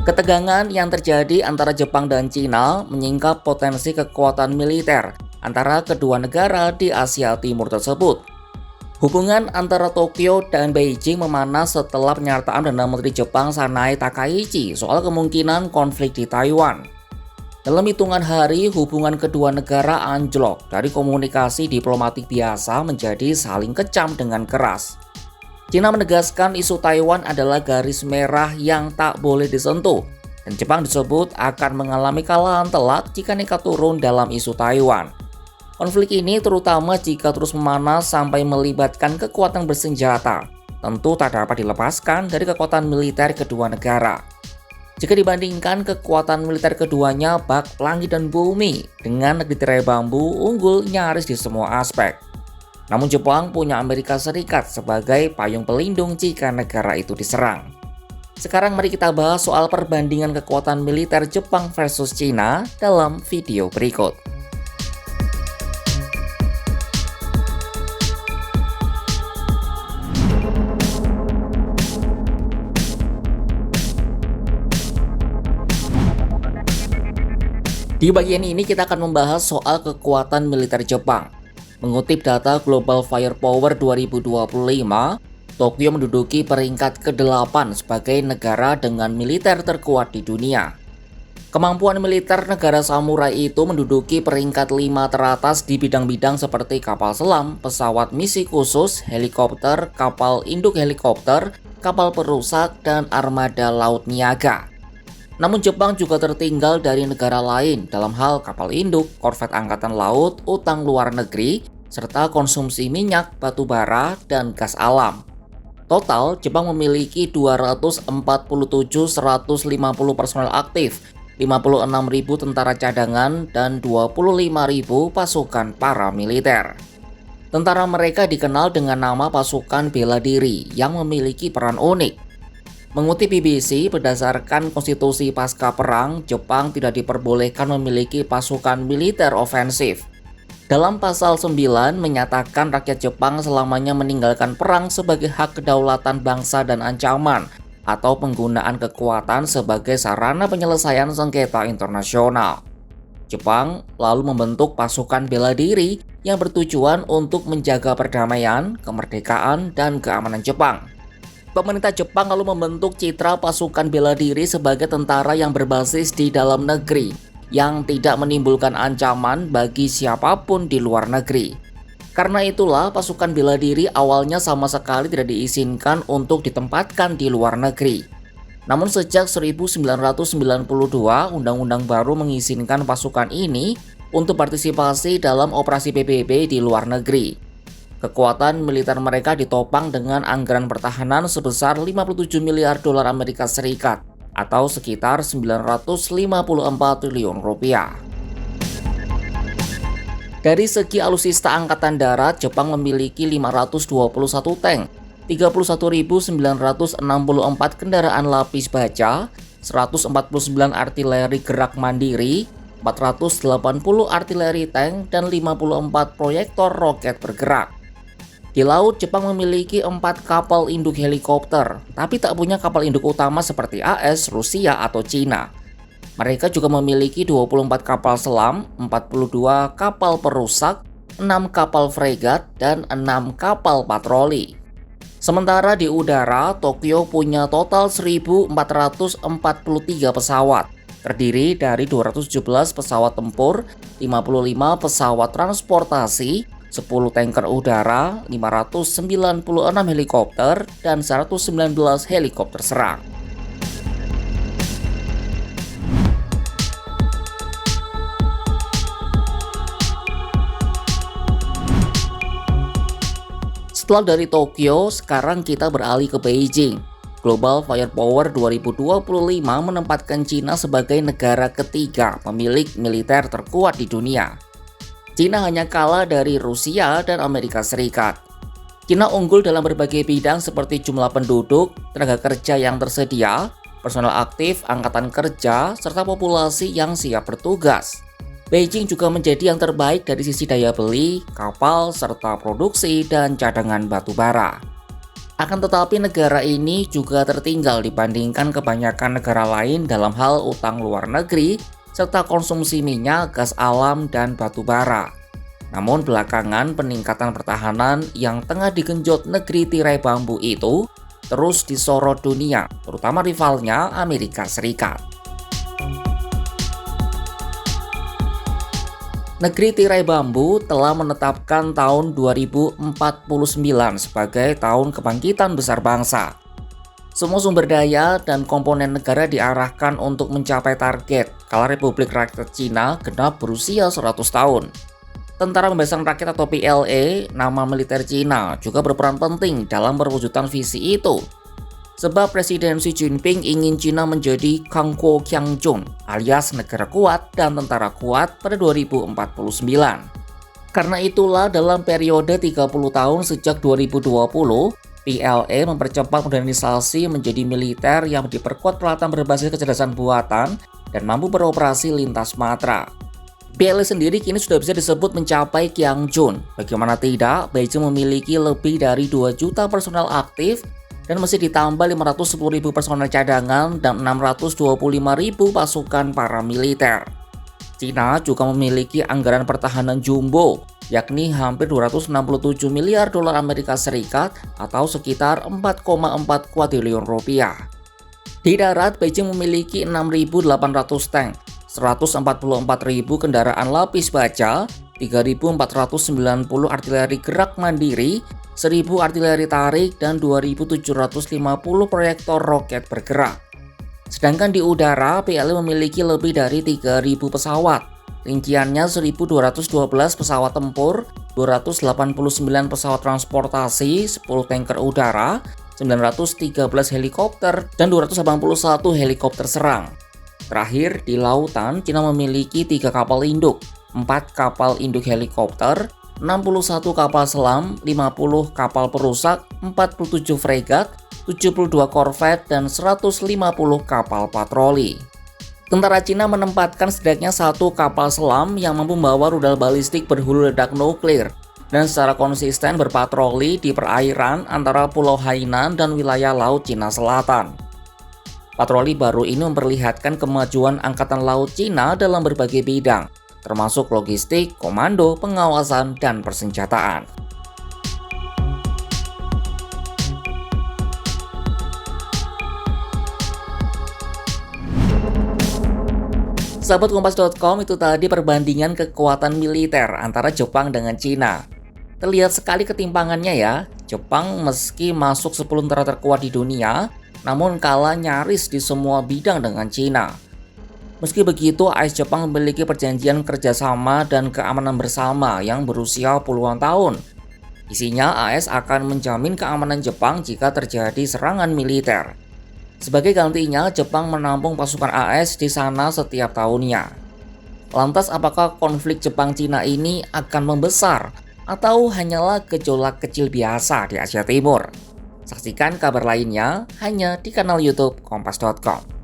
Ketegangan yang terjadi antara Jepang dan Cina menyingkap potensi kekuatan militer antara kedua negara di Asia Timur tersebut. Hubungan antara Tokyo dan Beijing memanas setelah pernyataan Perdana Menteri Jepang Sanae Takaichi soal kemungkinan konflik di Taiwan. Dalam hitungan hari, hubungan kedua negara anjlok dari komunikasi diplomatik biasa menjadi saling kecam dengan keras. Cina menegaskan isu Taiwan adalah garis merah yang tak boleh disentuh, dan Jepang disebut akan mengalami kekalahan telak jika nekat turun dalam isu Taiwan. Konflik ini terutama jika terus memanas sampai melibatkan kekuatan bersenjata, tentu tak dapat dilepaskan dari kekuatan militer kedua negara. Jika dibandingkan kekuatan militer keduanya bak langit dan bumi, dengan negeri tirai bambu unggul nyaris di semua aspek. Namun Jepang punya Amerika Serikat sebagai payung pelindung jika negara itu diserang. Sekarang mari kita bahas soal perbandingan kekuatan militer Jepang versus Cina dalam video berikut. Di bagian ini kita akan membahas soal kekuatan militer Jepang. Mengutip data Global Firepower 2025, Tokyo menduduki peringkat ke-8 sebagai negara dengan militer terkuat di dunia. Kemampuan militer negara samurai itu menduduki peringkat 5 teratas di bidang-bidang seperti kapal selam, pesawat misi khusus, helikopter, kapal induk helikopter, kapal perusak, dan armada laut niaga. Namun Jepang juga tertinggal dari negara lain dalam hal kapal induk, korvet angkatan laut, utang luar negeri, serta konsumsi minyak, batu bara, dan gas alam. Total, Jepang memiliki 247.150 personel aktif, 56.000 tentara cadangan, dan 25.000 pasukan paramiliter. Tentara mereka dikenal dengan nama pasukan bela diri yang memiliki peran unik. Mengutip BBC, berdasarkan konstitusi pasca perang, Jepang tidak diperbolehkan memiliki pasukan militer ofensif. Dalam pasal 9 menyatakan rakyat Jepang selamanya meninggalkan perang sebagai hak kedaulatan bangsa dan ancaman, atau penggunaan kekuatan sebagai sarana penyelesaian sengketa internasional. Jepang lalu membentuk pasukan bela diri yang bertujuan untuk menjaga perdamaian, kemerdekaan, dan keamanan Jepang. Pemerintah Jepang lalu membentuk citra pasukan bela diri sebagai tentara yang berbasis di dalam negeri, yang tidak menimbulkan ancaman bagi siapapun di luar negeri. Karena itulah pasukan bela diri awalnya sama sekali tidak diizinkan untuk ditempatkan di luar negeri. Namun sejak 1992, undang-undang baru mengizinkan pasukan ini untuk partisipasi dalam operasi PBB di luar negeri. Kekuatan militer mereka ditopang dengan anggaran pertahanan sebesar 57 miliar dolar Amerika Serikat atau sekitar 954 triliun rupiah. Dari segi alutsista angkatan darat, Jepang memiliki 521 tank, 31.964 kendaraan lapis baja, 149 artileri gerak mandiri, 480 artileri tank, dan 54 proyektor roket bergerak. Di laut, Jepang memiliki 4 kapal induk helikopter, tapi tak punya kapal induk utama seperti AS, Rusia, atau Cina. Mereka juga memiliki 24 kapal selam, 42 kapal perusak, 6 kapal fregat, dan 6 kapal patroli. Sementara di udara, Tokyo punya total 1.443 pesawat, terdiri dari 217 pesawat tempur, 55 pesawat transportasi, 10 tanker udara, 596 helikopter, dan 119 helikopter serang. Setelah dari Tokyo, sekarang kita beralih ke Beijing. Global Firepower 2025 menempatkan Cina sebagai negara ketiga pemilik militer terkuat di dunia. Cina hanya kalah dari Rusia dan Amerika Serikat. Cina unggul dalam berbagai bidang seperti jumlah penduduk, tenaga kerja yang tersedia, personel aktif, angkatan kerja, serta populasi yang siap bertugas. Beijing juga menjadi yang terbaik dari sisi daya beli, kapal, serta produksi dan cadangan batu bara. Akan tetapi negara ini juga tertinggal dibandingkan kebanyakan negara lain dalam hal utang luar negeri serta konsumsi minyak, gas alam, dan batu bara. Namun belakangan peningkatan pertahanan yang tengah digenjot negeri tirai bambu itu terus disorot dunia, terutama rivalnya Amerika Serikat. Negeri tirai bambu telah menetapkan tahun 2049 sebagai tahun kebangkitan besar bangsa. Semua sumber daya dan komponen negara diarahkan untuk mencapai target kala Republik Rakyat Cina genap berusia 100 tahun. Tentara Pembebasan Rakyat atau PLA, nama militer Cina, juga berperan penting dalam perwujudan visi itu. Sebab Presiden Xi Jinping ingin Cina menjadi Kangguo Qiangjun alias negara kuat dan tentara kuat pada 2049. Karena itulah dalam periode 30 tahun sejak 2020, PLA mempercepat modernisasi menjadi militer yang diperkuat peralatan berbasis kecerdasan buatan dan mampu beroperasi lintas matra. PLA sendiri kini sudah bisa disebut mencapai Qiangjun. Bagaimana tidak, Beijing memiliki lebih dari 2 juta personel aktif dan masih ditambah 510.000 personel cadangan dan 625.000 pasukan paramiliter. Cina juga memiliki anggaran pertahanan jumbo, yakni hampir 267 miliar dolar Amerika Serikat atau sekitar 4,4 kuadriliun rupiah. Di darat, Beijing memiliki 6.800 tank, 144.000 kendaraan lapis baja, 3.490 artileri gerak mandiri, 1.000 artileri tarik, dan 2.750 proyektor roket bergerak. Sedangkan di udara, PLA memiliki lebih dari 3.000 pesawat. Rinciannya 1.212 pesawat tempur, 289 pesawat transportasi, 10 tanker udara, 913 helikopter, dan 281 helikopter serang. Terakhir, di lautan, Cina memiliki 3 kapal induk, 4 kapal induk helikopter, 61 kapal selam, 50 kapal perusak, 47 fregat, 72 korvet, dan 150 kapal patroli. Tentara Cina menempatkan setidaknya 1 kapal selam yang mampu membawa rudal balistik berhulu ledak nuklir dan secara konsisten berpatroli di perairan antara Pulau Hainan dan wilayah Laut Cina Selatan. Patroli baru ini memperlihatkan kemajuan Angkatan Laut Cina dalam berbagai bidang, termasuk logistik, komando, pengawasan, dan persenjataan. Sahabat Kompas.com, itu tadi perbandingan kekuatan militer antara Jepang dengan Cina. Terlihat sekali ketimpangannya ya. Jepang meski masuk 10 tentara terkuat di dunia, namun kalah nyaris di semua bidang dengan Cina. Meski begitu, AS Jepang memiliki perjanjian kerjasama dan keamanan bersama yang berusia puluhan tahun. Isinya, AS akan menjamin keamanan Jepang jika terjadi serangan militer. Sebagai gantinya, Jepang menampung pasukan AS di sana setiap tahunnya. Lantas, apakah konflik Jepang-Cina ini akan membesar atau hanyalah gejolak kecil biasa di Asia Timur? Saksikan kabar lainnya hanya di kanal YouTube Kompas.com.